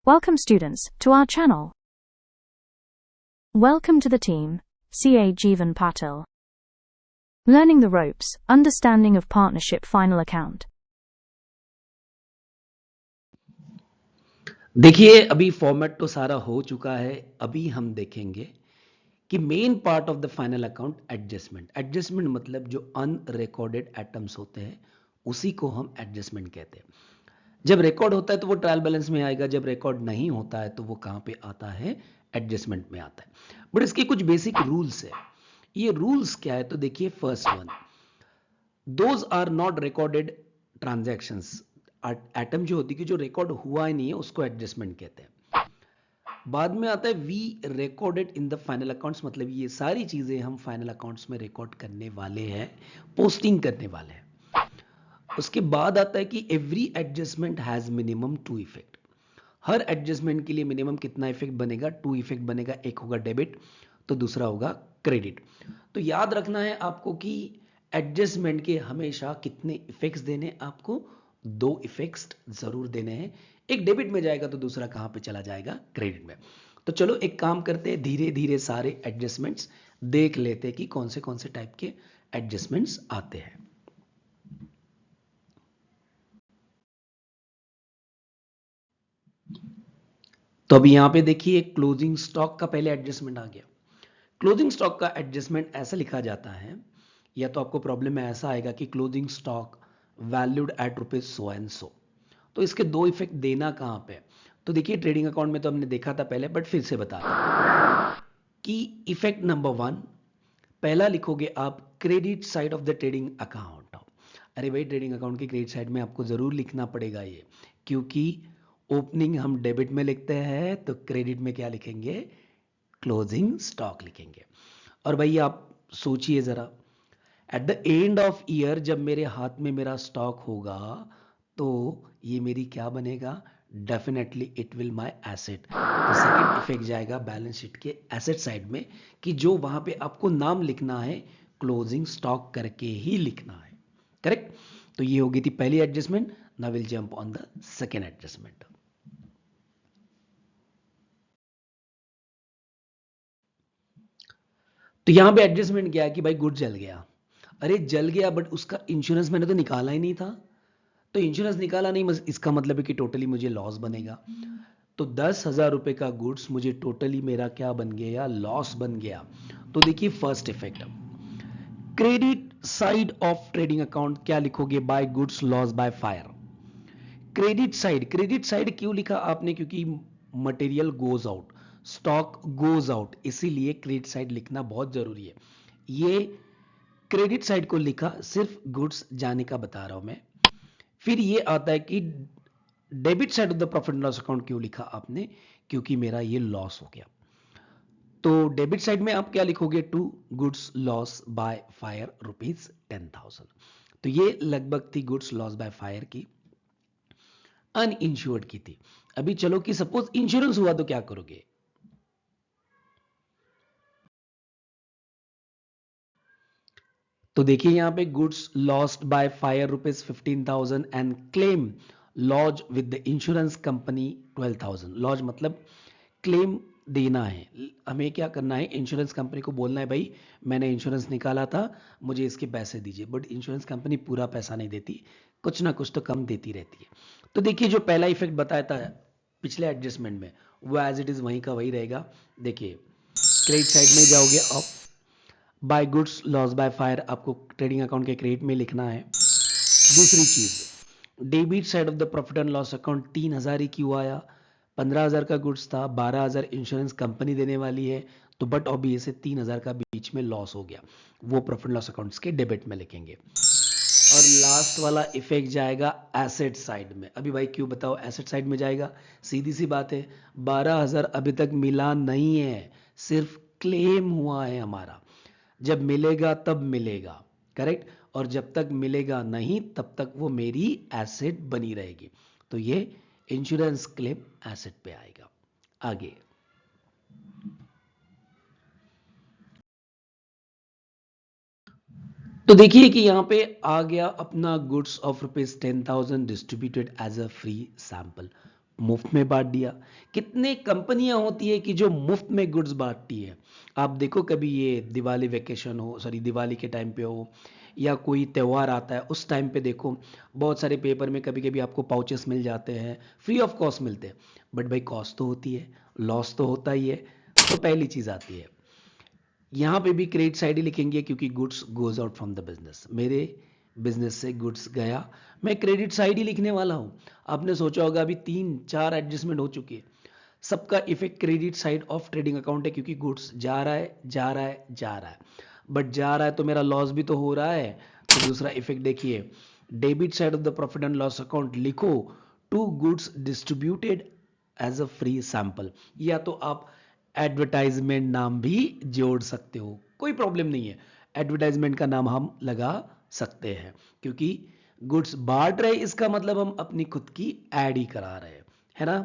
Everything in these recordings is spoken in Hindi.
Welcome students to our channel. Welcome to the team, CA Jeevan Patil. Learning the ropes, understanding of partnership final account. देखिए अभी फॉर्मेट तो सारा हो चुका है। अभी हम देखेंगे कि main part of the final account adjustment मतलब जो अनरिकॉर्डेड आइटम्स होते हैं उसी को हम एडजस्टमेंट कहते हैं। जब रिकॉर्ड होता है तो वो ट्रायल बैलेंस में आएगा, जब रिकॉर्ड नहीं होता है तो वो कहां पे आता है, एडजस्टमेंट में आता है। बट इसके कुछ बेसिक रूल्स है। ये रूल्स क्या है तो देखिए, first one, those are not recorded transactions. Item जो होती है कि जो रिकॉर्ड हुआ ही नहीं है उसको एडजस्टमेंट कहते हैं। बाद में आता है we recorded in the final accounts, मतलब ये सारी चीजें हम फाइनल अकाउंट्स में रिकॉर्ड करने वाले हैं, पोस्टिंग करने वाले हैं। उसके बाद आता है कि every adjustment has minimum 2 effect. Her adjustment के लिए मिनिमम कितना इफेक्ट बनेगा, 2 इफेक्ट बनेगा। एक होगा डेबिट तो दूसरा होगा क्रेडिट। तो याद रखना है आपको कि एडजस्टमेंट के हमेशा कितने इफेक्ट्स देने, आपको 2 इफेक्ट्स जरूर देने हैं। एक डेबिट में जाएगा तो दूसरा कहां पे चला जाएगा, क्रेडिट में। तो चलो एक काम करते हैं, धीरे धीरे सारे एडजस्टमेंट्स देख लेते हैं कि कौन से टाइप के एडजस्टमेंट्स आते हैं। तो अभी यहां पे देखिए क्लोजिंग स्टॉक का पहले एडजस्टमेंट आ गया। क्लोजिंग स्टॉक का एडजस्टमेंट ऐसा लिखा जाता है, या तो आपको प्रॉब्लम में ऐसा आएगा कि closing stock valued at rupees so and so. तो इसके 2 इफेक्ट देना कहां पे, तो देखिए ट्रेडिंग अकाउंट में तो हमने देखा था पहले, बट फिर से बता दें कि इफेक्ट नंबर 1, पहला लिखोगे आप credit side of the trading account. अरे भाई, ट्रेडिंग अकाउंट की क्रेडिट साइड में आपको जरूर लिखना पड़ेगा ये, क्योंकि ओपनिंग हम डेबिट में लिखते हैं तो क्रेडिट में क्या लिखेंगे, क्लोजिंग स्टॉक लिखेंगे। और भाई आप सोचिए जरा, at the end of year जब मेरे हाथ में मेरा स्टॉक होगा तो ये मेरी क्या बनेगा, definitely it will my asset. तो सेकंड इफेक्ट जाएगा बैलेंस शीट के एसेट साइड में, कि जो वहां पे आपको नाम लिखना है क्लोजिंग स्टॉक करके ही लिखना है। करेक्ट। तो ये होगी थी पहली adjustment. Now will jump on the second adjustment. तो यहां पे एडजस्टमेंट क्या है कि भाई गुड जल गया। अरे जल गया, बट उसका इंश्योरेंस मैंने तो निकाला ही नहीं था। तो इंश्योरेंस निकाला नहीं, इसका मतलब है कि टोटली मुझे लॉस बनेगा। तो 10,000 रुपए का गुड्स मुझे टोटली मेरा क्या बन गया, लॉस बन गया। तो देखिए first effect, credit side of trading account क्या लिखोगे, by goods loss by fire. Credit side क्यों लिखा आपने, क्योंकि material goes out, stock goes out, इसीलिए क्रेडिट साइड लिखना बहुत जरूरी है। ये क्रेडिट साइड को लिखा, सिर्फ गुड्स जाने का बता रहा हूं मैं। फिर ये आता है कि debit side of the profit and loss account क्यों लिखा आपने, क्योंकि मेरा ये लॉस हो गया। तो डेबिट साइड में आप क्या लिखोगे, to goods loss by fire rupees 10,000। तो ये लगभग थी गुड्स लॉस बाय फायर की, अनइंश्योर्ड की थी। अभी चलो कि सपोज इंश्योरेंस हुआ तो क्या करोगे। तो देखिए यहां पे goods lost by fire rupees 15,000 and claim lodge with the insurance company 12,000। Lodge मतलब क्लेम देना है, हमें क्या करना है, इंश्योरेंस कंपनी को बोलना है भाई मैंने इंश्योरेंस निकाला था, मुझे इसके पैसे दीजिए। बट इंश्योरेंस कंपनी पूरा पैसा नहीं देती, कुछ ना कुछ तो कम देती रहती है। तो देखिए जो पहला इफेक्ट बताया था पिछले एडजस्टमेंट में, वो एज इट इज वहीं का वही रहेगा। देखिए क्रेडिट साइड में जाओगे, आप by goods loss by fire आपको ट्रेडिंग अकाउंट के क्रेडिट में लिखना है। दूसरी चीज, debit side of the profit and loss account 3,000 ही क्यों आया, 15,000 का गुड्स था, 12,000 इंश्योरेंस कंपनी देने वाली है, तो बट ऑब्वियस 3,000 का बीच में लॉस हो गया, वो प्रॉफिट लॉस अकाउंट्स के डेबिट में लिखेंगे। और लास्ट वाला इफेक्ट जाएगा एसेट साइड में। अभी भाई क्यों बताओ एसेट साइड में जाएगा, सीधी सी बात है, 12,000 अभी तक मिला नहीं है, सिर्फ क्लेम हुआ है हमारा। जब मिलेगा तब मिलेगा, करेक्ट। और जब तक मिलेगा नहीं तब तक वो मेरी एसेट बनी रहेगी। तो ये इंश्योरेंस क्लेम एसेट पे आएगा। आगे तो देखिए कि यहां पे आ गया अपना goods of rupees 10,000 distributed as a free sample. मुफ्त में बांट दिया। कितने कंपनियां होती है कि जो मुफ्त में गुड्स बांटती है। आप देखो कभी ये दिवाली वेकेशन हो, सॉरी दिवाली के टाइम पे हो या कोई त्यौहार आता है उस टाइम पे देखो बहुत सारे पेपर में कभी कभी आपको पाउचेस मिल जाते हैं, फ्री ऑफ कॉस्ट मिलते हैं। बट भाई कॉस्ट तो होती है, लॉस तो होता ही है। तो पहली चीज आती है, यहाँ पे भी क्रेडिट साइड ही लिखेंगे क्योंकि goods goes out from the business, मेरे बिजनेस से गुड्स गया, मैं क्रेडिट साइड ही लिखने वाला हूँ। आपने सोचा होगा अभी 3-4 एडजस्टमेंट हो चुकी है, सबका effect credit side of trading account है क्योंकि गुड्स जा रहा है जा रहा है जा रहा है। बट जा रहा है तो मेरा लॉस भी तो हो रहा है। तो दूसरा इफेक्ट देखिए, debit side of the profit and loss account लिखो to goods distributed as a free sample, या तो आप एडवर्टाइजमेंट नाम भी जोड़ सकते हो, कोई प्रॉब्लम नहीं है। एडवर्टाइजमेंट का नाम हम लगा सकते हैं क्योंकि गुड्स बांट रहे इसका मतलब हम अपनी खुद की एड ही करा रहे हैं, है ना।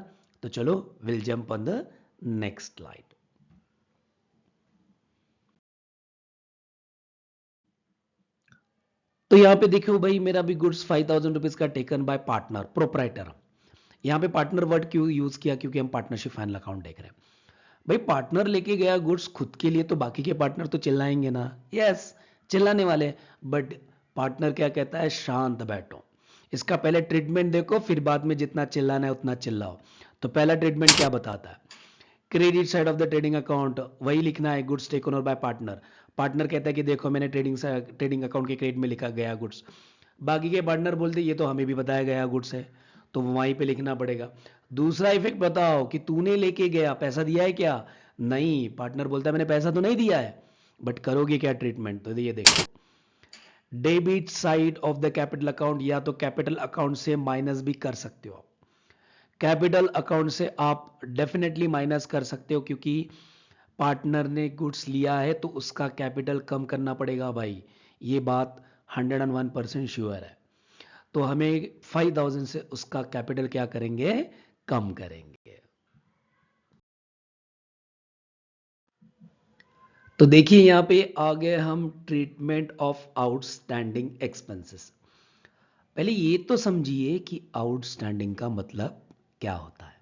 तो चलो will jump on the next slide. तो यहां पे देखो भाई मेरा भी गुड्स 5,000 रुपीज का टेकन बाय पार्टनर प्रोपराइटर। यहां पे पार्टनर वर्ड क्यों यूज किया, क्योंकि हम पार्टनरशिप फाइनल अकाउंट देख रहे हैं। भाई पार्टनर लेके गया गुड्स खुद के लिए तो बाकी के पार्टनर तो चिल्लाएंगे ना, यस चिल्लाने वाले। बट पार्टनर क्या कहता है, शांत बैठो, इसका पहले ट्रीटमेंट देखो फिर बाद में जितना चिल्लाना है उतना चिल्लाओ। तो पहला ट्रीटमेंट क्या बताता है, credit side of the trading account वही लिखना है, goods taken over by partner. Partner कहता है कि देखो मैंने ट्रेडिंग अकाउंट के क्रेडिट में लिखा गया गुड्स, बाकी के पार्टनर बोलते ये तो हमें भी बताया गया गुड्स है, तो वहीं पे लिखना पड़ेगा। दूसरा इफेक्ट बताओ कि तूने लेके गया पैसा दिया है क्या, नहीं, पार्टनर बोलता है मैंने पैसा तो नहीं दिया है, बट करोगे क्या ट्रीटमेंट, तो ये देखो debit side of the capital account, या तो कैपिटल अकाउंट से माइनस भी कर सकते हो, कैपिटल अकाउंट से आप डेफिनेटली माइनस कर सकते हो क्योंकि पार्टनर ने गुड्स लिया है तो उसका कैपिटल कम करना पड़ेगा भाई, ये बात 101% श्योर है। तो हमें 5,000 से उसका कैपिटल क्या करेंगे, कम करेंगे। तो देखिए यहां पे आ गए हम ट्रीटमेंट ऑफ आउटस्टैंडिंग एक्सपेंसेस। पहले ये तो समझिए कि आउटस्टैंडिंग का मतलब क्या होता है।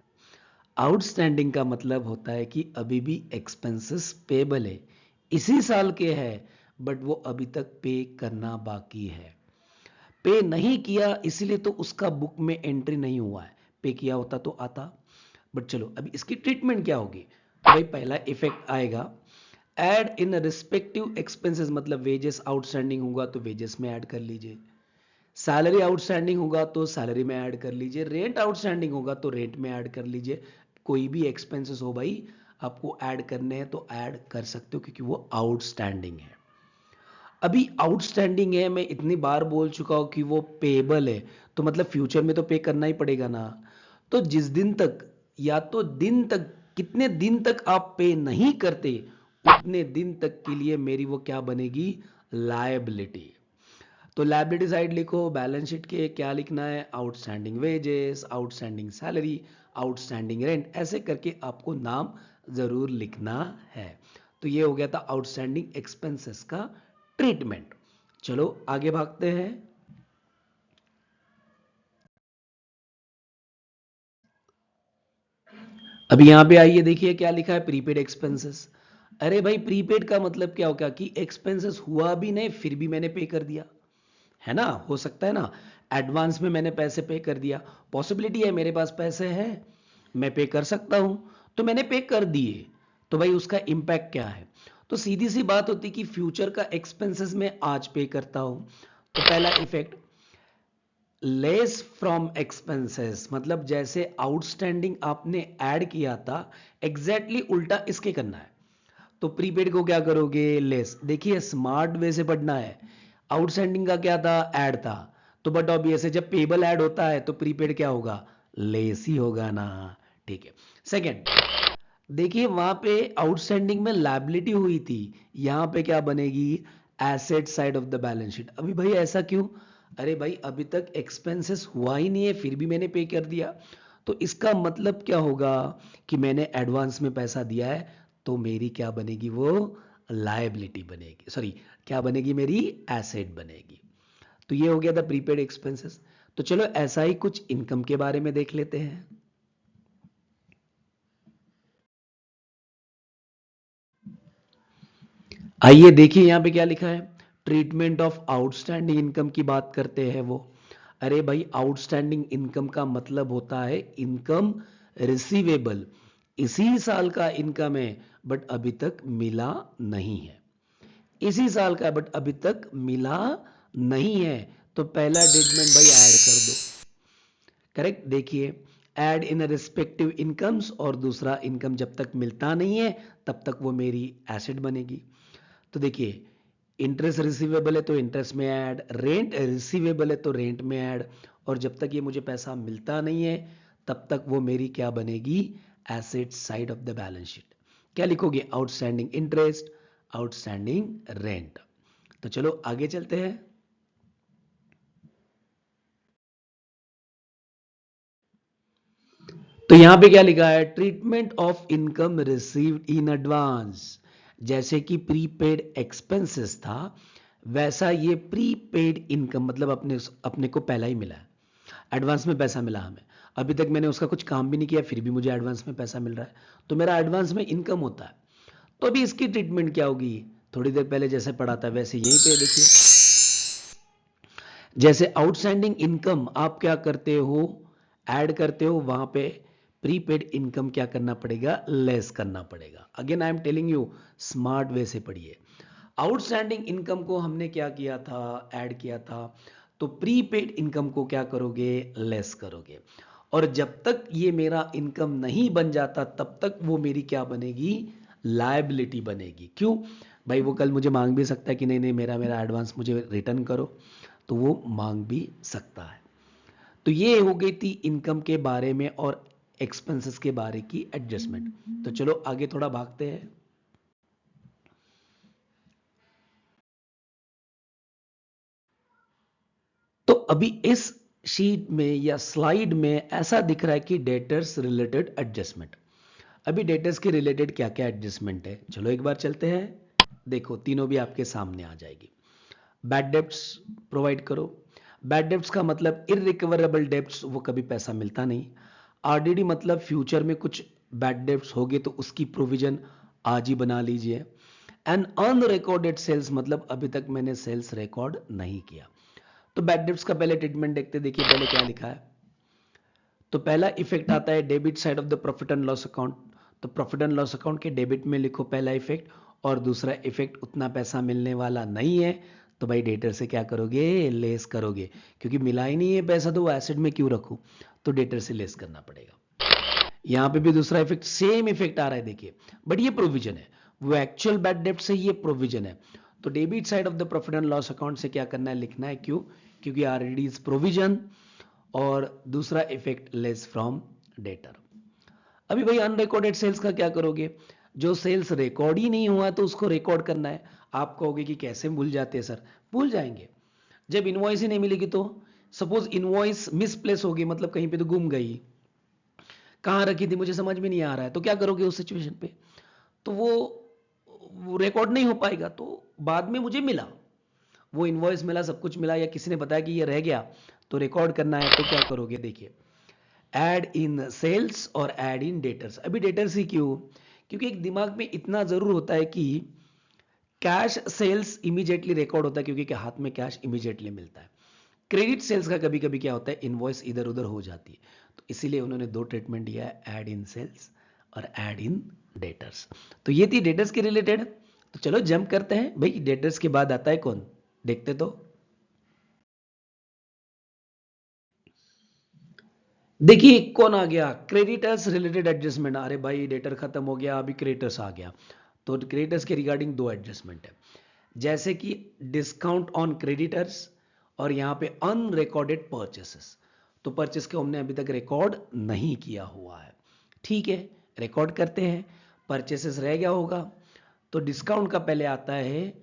आउटस्टैंडिंग का मतलब होता है कि अभी भी एक्सपेंसेस पेबल है, इसी साल के हैं, बट वो अभी तक पे करना बाकी है। पे नहीं किया इसीलिए तो उसका बुक में एंट्री नहीं हुआ है, पे किया होता तो आता। बट चलो अभी इसकी ट्रीटमेंट क्या होगी, तो भाई पहला इफेक्ट आएगा एड इन रिस्पेक्टिव एक्सपेंसेस, मतलब वेजेस आउटस्टैंडिंग होगा तो वेजेस में ऐड कर लीजिए, सैलरी आउटस्टैंडिंग होगा तो सैलरी में ऐड कर लीजिए, रेंट आउटस्टैंडिंग होगा तो रेंट में ऐड कर लीजिए। कोई भी एक्सपेंसेस हो भाई आपको ऐड करने हैं तो ऐड कर सकते हो क्योंकि वो आउटस्टैंडिंग है। अभी आउटस्टैंडिंग है, मैं इतनी बार बोल चुका हूं कि वो पेबल है, तो मतलब फ्यूचर में तो पे करना ही पड़ेगा ना। तो जिस दिन तक, या तो दिन तक, कितने दिन तक आप पे नहीं करते उतने दिन तक के लिए मेरी वो क्या बनेगी, लायबिलिटी। तो लायबिलिटी साइड लिखो, बैलेंस शीट के क्या लिखना है, outstanding wages, outstanding salary, outstanding rent, ऐसे करके आपको नाम जरूर लिखना है। तो ये हो गया था आउटस्टैंडिंग एक्सपेंसेस का ट्रीटमेंट। चलो आगे भागते हैं। अभी यहां पे आइए देखिए क्या लिखा है, प्रीपेड एक्सपेंसेस। अरे भाई प्रीपेड का मतलब क्या होगा कि एक्सपेंसेस हुआ भी नहीं फिर भी मैंने पे कर दिया, है ना, हो सकता है ना, एडवांस में मैंने पैसे पे कर दिया, पॉसिबिलिटी है मेरे पास पैसे हैं मैं पे कर सकता हूं, तो मैंने पे कर दिए, तो भाई उसका इंपैक्ट क्या है। तो सीधी सी बात होती कि फ्यूचर का एक्सपेंसेस में आज पे करता हूं, तो पहला इफेक्ट लेस फ्रॉम एक्सपेंसेस, मतलब जैसे आउटस्टैंडिंग आपने ऐड किया था एग्जैक्टली उल्टा इसके करना है। तो प्रीपेड को क्या करोगे, लेस। देखिए स्मार्ट वे से पढ़ना है, आउटस्टैंडिंग का क्या था, ऐड था, तो बट ऑब्वियस है जब पेबल ऐड होता है तो प्रीपेड क्या होगा, लेस ही होगा ना। ठीक है, सेकंड देखिए वहां पे आउटस्टैंडिंग में लायबिलिटी हुई थी, यहां पे क्या बनेगी, asset side of the balance sheet. अभी भाई ऐसा क्यों, अरे भाई अभी तक एक्सपेंसेस हुआ ही नहीं है फिर भी मैंने पे कर दिया, तो इसका मतलब क्या होगा कि मैंने एडवांस में पैसा दिया है, तो मेरी क्या बनेगी, वो लायबिलिटी बनेगी, सॉरी क्या बनेगी, मेरी एसेट बनेगी। तो ये हो गया था प्रीपेड एक्सपेंसेस। तो चलो ऐसा ही कुछ इनकम के बारे में देख लेते हैं। आइए देखिए यहां पे क्या लिखा है, ट्रीटमेंट ऑफ आउटस्टैंडिंग इनकम की बात करते हैं वो। अरे भाई, आउटस्टैंडिंग इनकम का मतलब होता है इनकम रिसीवेबल, इसी साल का इनकम है बट अभी तक मिला नहीं है, इसी साल का बट अभी तक मिला नहीं है, तो पहला ट्रीटमेंट भाई ऐड कर दो। करेक्ट, देखिए ऐड इन रिस्पेक्टिव इनकम्स, और दूसरा इनकम जब तक मिलता नहीं है तब तक वो मेरी एसेट बनेगी। तो देखिए, इंटरेस्ट रिसीवेबल है तो इंटरेस्ट में ऐड, रेंट रिसीवेबल है तो रेंट में ऐड, और जब तक ये मुझे पैसा मिलता नहीं है तब तक वो मेरी क्या बनेगी, asset side of the balance sheet. क्या लिखोगे, आउटस्टैंडिंग इंटरेस्ट, आउटस्टैंडिंग रेंट। तो चलो आगे चलते हैं। तो यहां पे क्या लिखा है, treatment of income received in advance. जैसे कि प्रीपेड एक्सपेंसेस था, वैसा ये प्रीपेड इनकम, मतलब अपने अपने को पहला ही मिला है, एडवांस में पैसा मिला हमें, अभी तक मैंने उसका कुछ काम भी नहीं किया फिर भी मुझे एडवांस में पैसा मिल रहा है, तो मेरा एडवांस में इनकम होता है। तो अभी इसकी ट्रीटमेंट क्या होगी, थोड़ी देर पहले जैसे पढ़ा था वैसे यहीं पे देखिए, जैसे आउटस्टैंडिंग इनकम आप क्या करते हो, ऐड करते हो, वहां पे प्रीपेड इनकम क्या करना पड़ेगा, लेस करना पड़ेगा। Again I am telling you, smart way से पढ़िए। आउटस्टैंडिंग इनकम को हमने क्या किया था, ऐड किया था, तो प्रीपेड इनकम को क्या करोगे, लेस करोगे, और जब तक ये मेरा इनकम नहीं बन जाता तब तक वो मेरी क्या बनेगी, लायबिलिटी बनेगी। क्यों भाई, वो कल मुझे मांग भी सकता है कि नहीं नहीं मेरा मेरा एडवांस मुझे रिटर्न करो, तो वो मांग भी सकता है। तो ये हो गई थी इनकम के बारे में और एक्सपेंसेस के बारे की एडजस्टमेंट। तो चलो आगे थोड़ा भागते हैं। तो अभी इस शीट में या स्लाइड में ऐसा दिख रहा है कि डेटर्स रिलेटेड एडजस्टमेंट। अभी डेटर्स के रिलेटेड क्या क्या एडजस्टमेंट है, चलो एक बार चलते हैं। देखो तीनों भी आपके सामने आ जाएगी। बैड डेब्ट्स प्रोवाइड करो। बैड डेब्ट्स का मतलब इरिकवरेबल डेब्ट्स, वो कभी पैसा मिलता नहीं। आरडीडी मतलब फ्यूचर में कुछ बैड डेब्ट्स हो गए तो उसकी प्रोविजन आज ही बना लीजिए। एंड अनरिकॉर्डेड सेल्स मतलब अभी तक मैंने सेल्स रिकॉर्ड नहीं किया। तो बैड डेब्ट्स का पहले ट्रीटमेंट देखते, देखिए पहले क्या लिखा है। तो पहला इफेक्ट आता है debit side of the profit and loss account. तो प्रॉफिट एंड लॉस अकाउंट के डेबिट में लिखो पहला इफेक्ट, और दूसरा इफेक्ट उतना पैसा मिलने वाला नहीं है, तो भाई डेटर से क्या करोगे, लेस करोगे, क्योंकि मिला ही नहीं है पैसा तो वो एसेट में क्यों रखूं, तो डेटर से लेस करना पड़ेगा। यहां पे भी दूसरा इफेक्ट, सेम इफेक्ट आ रहा है देखिए, बट ये प्रोविजन है, वो एक्चुअल बैड डेब्ट से ये प्रोविजन है। तो debit side of the profit and loss account से क्या करना है, लिखना है, क्यों, क्योंकि ऑलरेडी इज प्रोविजन, और दूसरा इफेक्ट लेस फ्रॉम डेटर। अभी भाई अनरिकॉर्डेड सेल्स का क्या करोगे, जो सेल्स रिकॉर्ड ही नहीं हुआ तो उसको रिकॉर्ड करना है। आप कहोगे कि कैसे भूल जाते हैं सर, भूल जाएंगे जब इनवॉइस ही नहीं मिलेगी तो। सपोज इनवॉइस मिसप्लेस हो गई, मतलब कहीं पे तो गुम गई, कहां रखी थी मुझे समझ में नहीं आ रहा है, तो क्या करोगे उस सिचुएशन पे, तो वो रिकॉर्ड नहीं हो पाएगा। तो बाद में मुझे मिला, वो इनवॉइस मिला, सब कुछ मिला, या किसी ने बताया कि ये रह गया, तो रिकॉर्ड करना है, तो क्या करोगे, देखिए ऐड इन सेल्स और ऐड इन डेटर्स। अभी डेटर्स ही क्यों, क्योंकि एक दिमाग में इतना जरूर होता है कि कैश सेल्स इमीडिएटली रिकॉर्ड होता है, क्योंकि हाथ में कैश इमीडिएटली मिलता है। क्रेडिट सेल्स का कभी कभी क्या होता है, इनवॉइस इधर उधर हो जाती है, तो इसीलिए उन्होंने दो ट्रीटमेंट दिया है, ऐड इन सेल्स और ऐड इन डेटर्स। तो ये थी डेटर्स के रिलेटेड। तो चलो जंप करते हैं भाई, डेटर्स के बाद आता है कौन, देखते तो। देखिए कौन आ गया, क्रेडिटर्स रिलेटेड एडजस्टमेंट। अरे भाई डेटर खत्म हो गया, अभी क्रेडिटर्स आ गया। तो क्रेडिटर्स के रिगार्डिंग दो एडजस्टमेंट है, जैसे कि डिस्काउंट ऑन क्रेडिटर्स, और यहां पे अनरिकॉर्डेड परचेसेस। तो परचेस को हमने अभी तक रिकॉर्ड नहीं किया हुआ है, ठीक है, रिकॉर्ड करते हैं। परचेसेस रह गया होगा, तो डिस्काउंट का पहले आता है,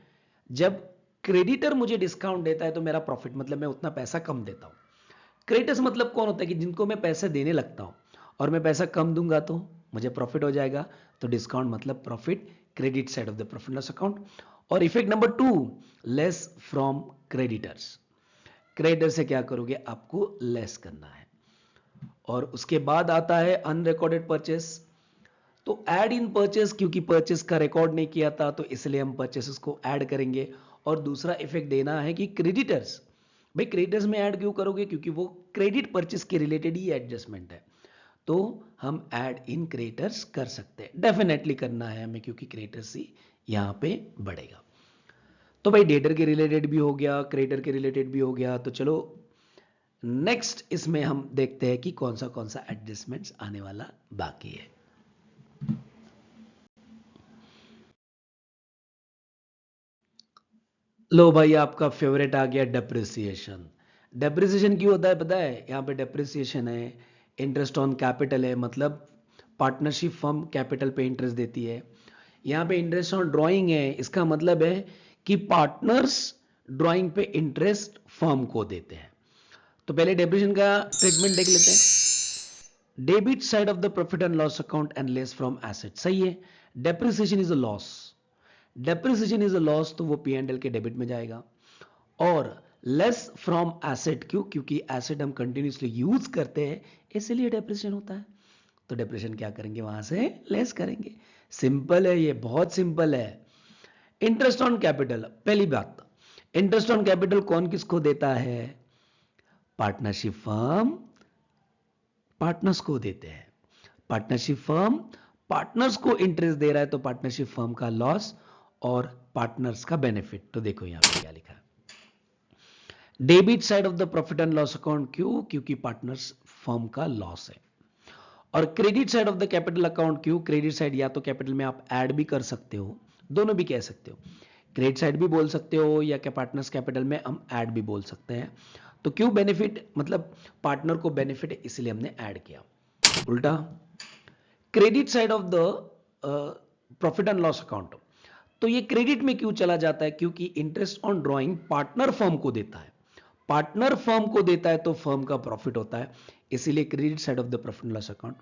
जब क्रेडिटर मुझे डिस्काउंट देता है तो मेरा प्रॉफिट, मतलब मैं उतना पैसा कम देता हूं। क्रेडिटर्स मतलब कौन होता है, कि जिनको मैं पैसे देने लगता हूं और मैं पैसा कम दूंगा तो मुझे प्रॉफिट हो जाएगा, तो डिस्काउंट मतलब profit, credit side of the profit loss account. और effect number 2, less from creditors. Creditor से क्या करोगे, आपको लेस करना है। और उसके बाद आता है अनरिकॉर्डेड परचेस। तो ऐड इन परचेस, क्योंकि परचेस का रिकॉर्ड नहीं किया था तो इसलिए हम परचेसेस को ऐड करेंगे। और दूसरा इफेक्ट देना है कि क्रेडिटर्स, भाई क्रेडिटर्स में ऐड क्यों करोगे, क्योंकि वो क्रेडिट परचेस के रिलेटेड ही एडजस्टमेंट है, तो हम ऐड इन क्रेडिटर्स कर सकते हैं, डेफिनेटली करना है हमें, क्योंकि क्रेडिटर्स ही यहां पे बढ़ेगा। तो भाई डेटर के रिलेटेड भी हो गया, क्रेडिटर के रिलेटेड भी हो गया। तो चलो नेक्स्ट इसमें हम देखते हैं कि कौन सा एडजस्टमेंट्स आने वाला बाकी है। लो भाई, आपका फेवरेट आ गया डेप्रिसिएशन। डेप्रिसिएशन क्यों होता है पता है? यहाँ पे डेप्रिसिएशन है, इंटरेस्ट ऑन कैपिटल है, मतलब पार्टनरशिप फर्म कैपिटल पे इंटरेस्ट देती है। यहाँ पे इंटरेस्ट ऑन ड्राइंग है, इसका मतलब है कि पार्टनर्स ड्राइंग पे इंटरेस्ट फर्म को देते हैं। तो पहले डेप्रिसिएशन का ट्रीटमेंट देख लेते हैं। Debit side of the profit and loss account and less from asset, सही है। Depreciation is a loss, depreciation is a loss, तो वो P&L के डेबिट में जाएगा। और लेस फ्रॉम एसेट, क्यों? क्योंकि एसेट हम कंटिन्यूसली यूज करते हैं, इसलिए डेप्रिसिएशन होता है। तो डेप्रिसिएशन क्या करेंगे, वहां से लेस करेंगे। सिंपल है, ये बहुत सिंपल है। इंटरेस्ट ऑन कैपिटल, पहली बात, इंटरेस्ट ऑन कैपिटल कौन किसको देता है? पार्टनरशिप फर्म पार्टनर्स को देते हैं। पार्टनरशिप फर्म पार्टनर्स को इंटरेस्ट दे रहा है, तो पार्टनरशिप फर्म का लॉस और पार्टनर्स का बेनिफिट। तो देखो यहां पे क्या लिखा है, debit side of the profit and loss account, क्यों? क्योंकि पार्टनर्स फर्म का लॉस है। और credit side of the capital account, क्यों? क्रेडिट साइड या तो कैपिटल में आप ऐड भी कर सकते हो, दोनों भी कह सकते हो, क्रेडिट साइड भी बोल सकते हो या क्या पार्टनर्स कैपिटल में हम ऐड भी बोल सकते हैं। तो क्यों बेनिफिट, मतलब पार्टनर को बेनिफिट है, इसलिए हमने ऐड किया। उल्टा credit side of the profit and loss account, तो ये क्रेडिट में क्यों चला जाता है? क्योंकि interest on drawing partner firm को देता है, पार्टनर फर्म को देता है तो फर्म का प्रॉफिट होता है, इसीलिए credit side of the profit and loss account.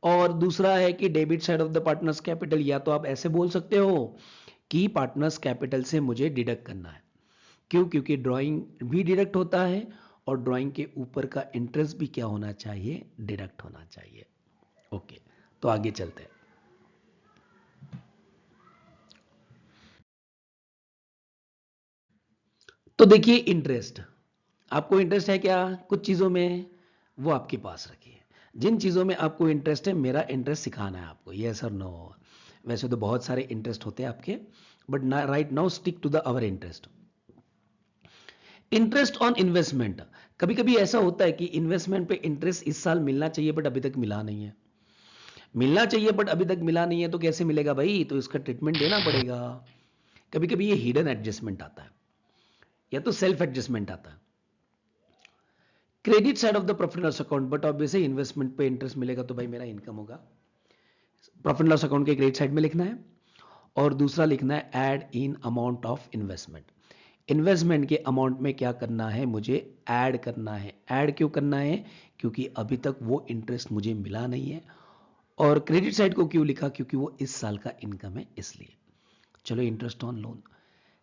और दूसरा है कि debit side of the partners capital, या तो आप ऐसे बोल सकते हो कि पार्टनर्स कैपिटल से मुझे डिडक्ट करना है, क्यों? क्योंकि ड्राइंग भी डिडक्ट होता है और ड्राइंग के ऊपर का इंटरेस्ट भी क्या होना चाहिए, डिडक्ट होना चाहिए। ओके, तो आगे चलते हैं। तो देखिए इंटरेस्ट, आपको इंटरेस्ट है क्या कुछ चीजों में, वो आपके पास रखिए। जिन चीजों में आपको इंटरेस्ट है, मेरा इंटरेस्ट सिखाना है आपको, यस और नो। वैसे तो बहुत सारे इंटरेस्ट होते हैं आपके, but right now stick to the our interest. Interest on investment, कभी कभी ऐसा होता है कि इन्वेस्टमेंट पे इंटरेस्ट इस साल मिलना चाहिए बट अभी तक मिला नहीं है, मिलना चाहिए बट अभी तक मिला नहीं है, तो कैसे मिलेगा भाई? तो इसका ट्रीटमेंट देना पड़ेगा। कभी कभी ये हिडन एडजस्टमेंट आता है या तो सेल्फ एडजस्टमेंट आता है। Credit side of the profit loss account, but obviously investment पे इंटरेस्ट मिलेगा तो भाई मेरा इनकम होगा, प्रॉफिट लॉस अकाउंट के क्रेडिट साइड में लिखना है। और दूसरा लिखना है add in amount of investment, investment के अमाउंट में क्या करना है, मुझे ऐड करना है। ऐड क्यों करना है? क्योंकि अभी तक वो इंटरेस्ट मुझे मिला नहीं है। और क्रेडिट साइड को क्यों लिखा? क्योंकि वो इस साल का इनकम है, इसलिए। चलो इंटरेस्ट ऑन लोन,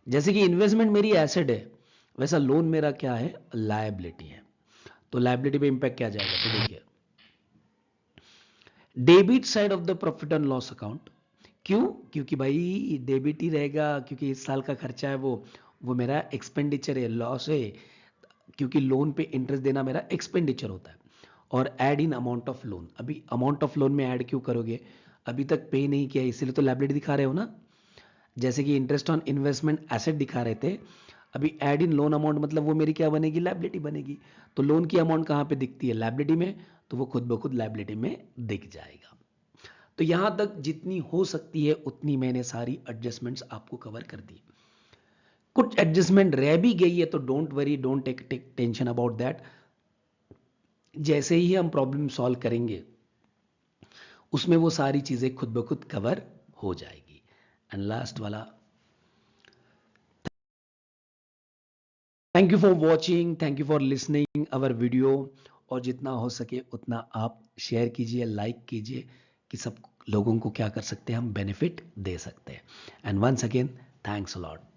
जैसे कि इन्वेस्टमेंट मेरी एसेट है, वैसा लोन मेरा क्या है, लायबिलिटी है। तो लायबिलिटी पे इंपैक्ट क्या जाएगा? तो देखिए debit side of the profit and loss account, क्यों? क्योंकि भाई डेबिट ही रहेगा, क्योंकि इस साल का खर्चा है, वो मेरा एक्सपेंडिचर है, लॉस है, क्योंकि लोन पे इंटरेस्ट देना मेरा एक्सपेंडिचर होता है। और add in amount of loan, अभी अमाउंट ऑफ लोन में ऐड क्यों करोगे? अभी तक पे नहीं किया, इसलिए तो लायबिलिटी दिखा रहे हो ना। जैसे कि इंटरेस्ट ऑन इन्वेस्टमेंट एसेट दिखा रहे थे, अभी ऐड इन लोन अमाउंट मतलब वो मेरी क्या बनेगी, लायबिलिटी बनेगी। तो लोन की अमाउंट कहां पे दिखती है, लायबिलिटी में, तो वो खुद ब खुद लायबिलिटी में दिख जाएगा। तो यहां तक जितनी हो सकती है उतनी मैंने सारी एडजस्टमेंट्स आपको कवर कर दी। कुछ एडजस्टमेंट रह भी गई है तो don't worry, don't take tension about that. जैसे ही हम प्रॉब्लम सॉल्व करेंगे उसमें वो सारी चीजें खुद ब खुद कवर हो जाएगी। एंड लास्ट वाला, thank you for watching, thank you for listening our video. और जितना हो सके उतना आप शेयर कीजिए, लाइक कीजिए, कि सब लोगों को क्या कर सकते हैं हम, बेनिफिट दे सकते हैं। And once again thanks a lot.